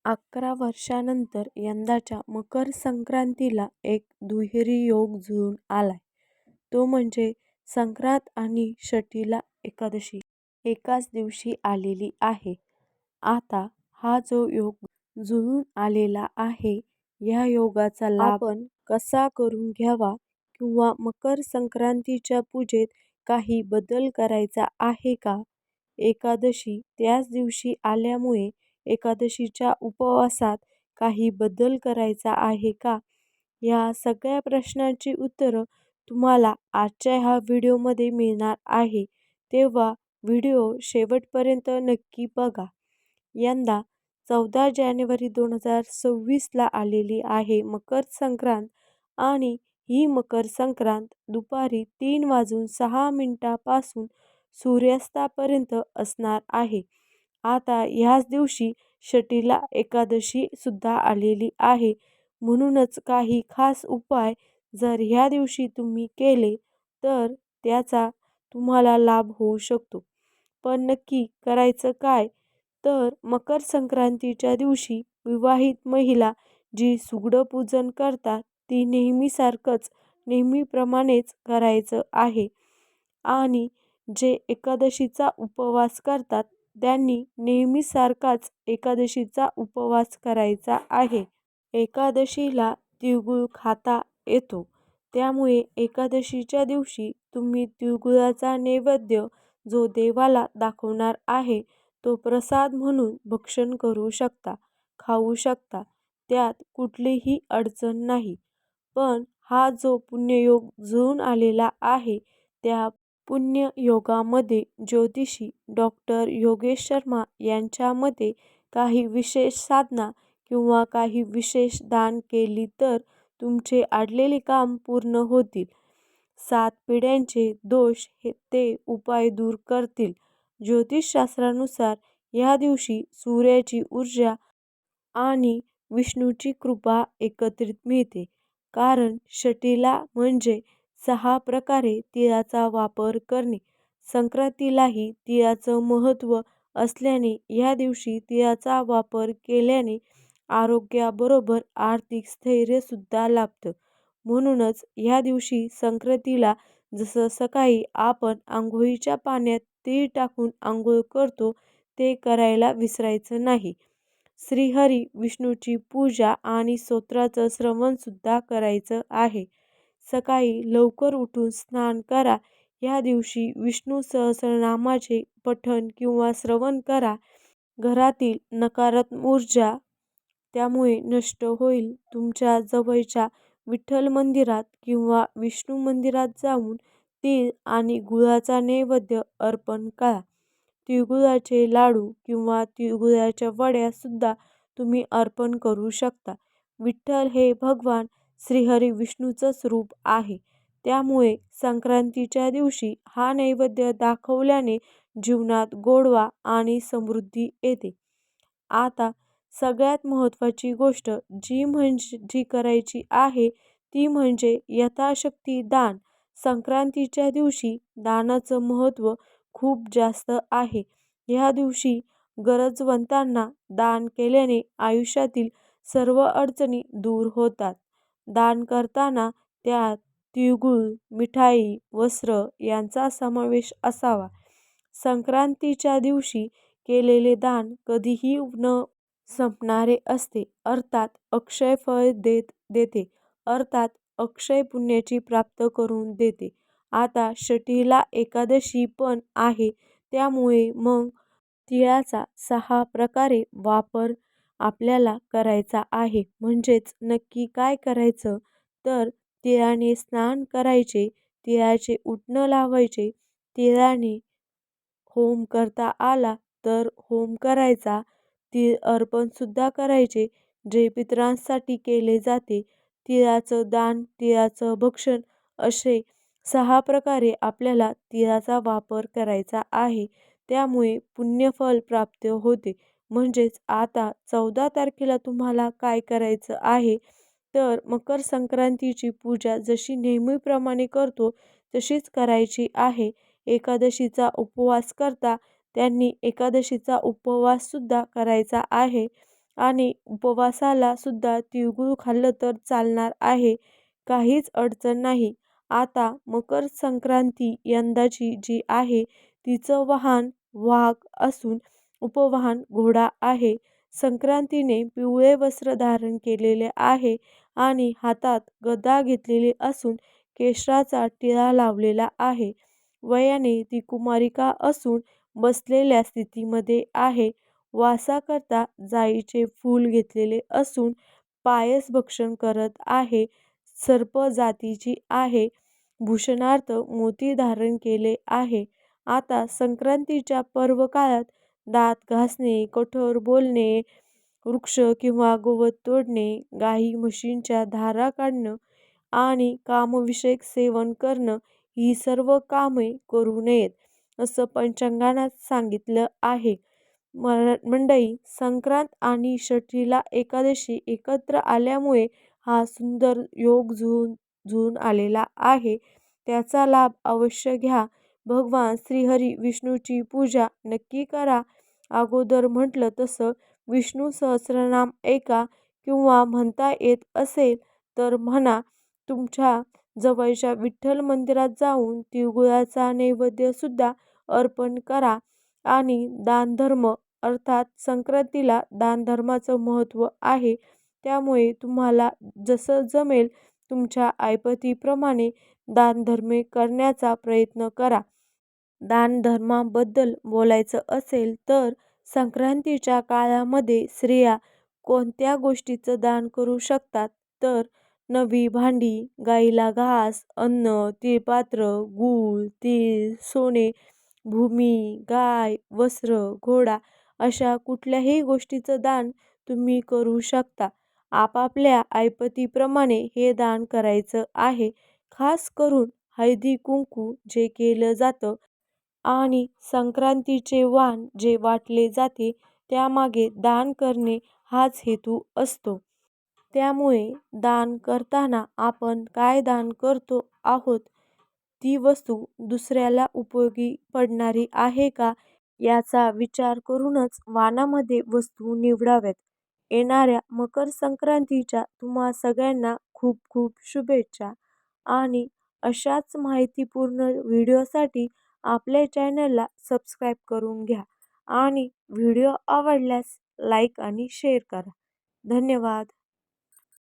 11 वर्षांनंतर यंदाच्या मकर संक्रांतीला एक दुहेरी योग जुळून आलाय. तो म्हणजे संक्रांत आणि षठीला एकादशी एकाच दिवशी आलेली आहे. आता हा जो योग जुळून आलेला आहे, या योगाचा लाभ आपण कसा करून घ्यावा किंवा मकर संक्रांतीच्या पूजेत काही बदल करायचा आहे का? एकादशी त्याच दिवशी आल्यामुळे एकादशीच्या उपवासात काही बदल करायचा आहे का? या सगळ्या प्रश्नांची उत्तरं तुम्हाला आजच्या ह्या व्हिडिओमध्ये मिळणार आहे. तेव्हा व्हिडिओ शेवटपर्यंत नक्की बघा. यंदा 14 जानेवारी 2026ला आलेली आहे मकर संक्रांत आणि ही मकर संक्रांत दुपारी 3:06 पासून सूर्यास्तापर्यंत असणार आहे. आता ह्याच दिवशी षठीला एकादशी सुद्धा आलेली आहे. म्हणूनच काही खास उपाय जर ह्या दिवशी तुम्ही केले तर त्याचा तुम्हाला लाभ होऊ शकतो. पण नक्की करायचं काय? तर मकर संक्रांतीच्या दिवशी विवाहित महिला जी सुगडपूजन करतात ती नेहमीप्रमाणेच करायचं आहे. आणि जे एकादशीचा उपवास करतात त्यांनी नेहमीसारखाच एकादशीचा उपवास करायचा आहे. एकादशीला तिळगुळ खाता येतो, त्यामुळे एकादशीच्या दिवशी तुम्ही तिळगुळाचा नैवेद्य जो देवाला दाखवणार आहे तो प्रसाद म्हणून भक्षण करू शकता, खाऊ शकता. त्यात कुठलीही अडचण नाही. पण हा जो पुण्ययोग जुळून आलेला आहे, त्या पुण्ययोगामध्ये ज्योतिषी डॉक्टर योगेश शर्मा यांच्या मते काही विशेष साधना किंवा काही विशेष दान केली तर तुमचे अडलेले काम पूर्ण होतील. 7 पिढ्यांचे दोष ते उपाय दूर करतील. ज्योतिषशास्त्रानुसार या दिवशी सूर्याची ऊर्जा आणि विष्णूची कृपा एकत्रित मिळते. कारण षठीला म्हणजे 6 प्रकारे तिळाचा वापर करणे. संक्रांतीलाही तिळाचं महत्त्व असल्याने या दिवशी तिळाचा वापर केल्याने आरोग्याबरोबर आर्थिक स्थैर्यसुद्धा लाभतं. म्हणूनच या दिवशी संक्रांतीला जसं सकाळी आपण अंघोळीच्या पाण्यात तीळ टाकून अंघोळ करतो ते करायला विसरायचं नाही. श्रीहरी विष्णूची पूजा आणि स्तोत्राचं श्रवणसुद्धा करायचं आहे. सकाळी लवकर उठून स्नान करा. या दिवशी विष्णू सहस्रनामाचे पठण किंवा श्रवण करा. घरातील नकारात्मक ऊर्जा त्यामुळे नष्ट होईल. तुमच्या जवळच्या विठ्ठल मंदिरात किंवा विष्णू मंदिरात जाऊन तीळ आणि गुळाचा नैवेद्य अर्पण करा. तिळगुळाचे लाडू किंवा तिळगुळाच्या वड्या सुद्धा तुम्ही अर्पण करू शकता. विठ्ठल हे भगवान श्रीहरी विष्णूचंच रूप आहे. त्यामुळे संक्रांतीच्या दिवशी हा नैवेद्य दाखवल्याने जीवनात गोडवा आणि समृद्धी येते. आता सगळ्यात महत्त्वाची गोष्ट जी करायची आहे ती म्हणजे यथाशक्ती दान. संक्रांतीच्या दिवशी दानाचं महत्त्व खूप जास्त आहे. ह्या दिवशी गरजवंतांना दान केल्याने आयुष्यातील सर्व अडचणी दूर होतात. दान करताना त्यात तिळगुळ, मिठाई, वस्त्र यांचा समावेश असावा. संक्रांतीच्या दिवशी केलेले दान कधीही न संपणारे असते, अर्थात अक्षय फळ देते, अर्थात अक्षय पुण्याची प्राप्त करून देते. आता षठीला एकादशी पण आहे, त्यामुळे मग तिळाचा 6 प्रकारे वापर आपल्याला करायचा आहे. म्हणजेच नक्की काय करायचं तर तिळाने स्नान करायचे, तिळाचे उटणं लावायचे, तिळाने होम करता आला तर होम करायचा, तीळ अर्पणसुद्धा करायचे जे पितरांसाठी केले जाते, तिळाचं दान, तिळाचं भक्षण असे 6 प्रकारे आपल्याला तिळाचा वापर करायचा आहे. त्यामुळे पुण्यफल प्राप्त होते. म्हणजेच आता 14 तारखेला तुम्हाला काय करायचं आहे तर मकर संक्रांतीची पूजा जशी नेहमीप्रमाणे करतो तशीच करायची आहे. एकादशीचा उपवास करता त्यांनी एकादशीचा उपवाससुद्धा करायचा आहे. आणि उपवासाला सुद्धा तिळगुळ खाल्लं तर चालणार आहे. काहीच अडचण नाही. आता मकर संक्रांती यंदाची जी आहे तिचं वाहन वाघ असून उपवाहन घोडा आहे. संक्रांतीने पिवळे वस्त्र धारण केलेले आहे आणि हातात गदा घेतलेली असून केशराचा टिळा लावलेला आहे. वयाने ती कुमारिका असून बसलेल्या स्थितीमध्ये आहे. वासाकरता जाईचे फूल घेतलेले असून पायस भक्षण करत आहे. सर्प जातीची आहे. भूषणार्थ मोती धारण केले आहे. आता संक्रांतीच्या पर्व काळात दात घासणे, कठोर बोलणे, वृक्ष किंवा गवत तोडणे, गाई म्हशींच्या धारा काढणं आणि कामविषयक सेवन करणं ही सर्व कामे करू नयेत, असं पंचांगात सांगितलं आहे. मंडळी, संक्रांत आणि षठीला एकादशी एकत्र आल्यामुळे हा सुंदर योग जुळून आलेला आहे. त्याचा लाभ अवश्य घ्या. भगवान श्रीहरी विष्णूची पूजा नक्की करा. अगोदर म्हटलं तसं विष्णू सहस्रनाम ऐका किंवा म्हणता येत असेल तर म्हणा. तुमच्या जवळच्या विठ्ठल मंदिरात जाऊन तिळगुळाचा नैवेद्यसुद्धा अर्पण करा. आणि दानधर्म अर्थात संक्रांतीला दानधर्माचं महत्त्व आहे. त्यामुळे तुम्हाला जसं जमेल तुमच्या ऐपतीप्रमाणे दानधर्म करण्याचा प्रयत्न करा. दानधर्माबद्दल बोलायचं असेल तर संक्रांतीच्या काळामध्ये स्त्रिया कोणत्या गोष्टीचं दान करू शकतात तर नवी भांडी, गाईला घास, अन्न, तिळपात्र, गूळ, तीळ, सोने, भूमी, गाय, वस्त्र, घोडा अशा कुठल्याही गोष्टीचं दान तुम्ही करू शकता. आपापल्या ऐपतीप्रमाणे हे दान करायचं आहे. खास करून हळदी-कुंकू जे केलं जातं आणि संक्रांतीचे वाण जे वाटले जाते त्यामागे दान करणे हाच हेतू असतो. त्यामुळे दान करताना आपण काय दान करतो आहोत, ती वस्तू दुसऱ्याला उपयोगी पडणारी आहे का याचा विचार करूनच वाणामध्ये वस्तू निवडाव्यात. येणाऱ्या मकर संक्रांतीच्या तुम्हा सगळ्यांना खूप खूप शुभेच्छा. आणि अशाच माहितीपूर्ण व्हिडिओसाठी आपल्या चॅनलला सबस्क्राईब करून घ्या आणि व्हिडिओ आवडल्यास लाईक आणि शेअर करा. धन्यवाद.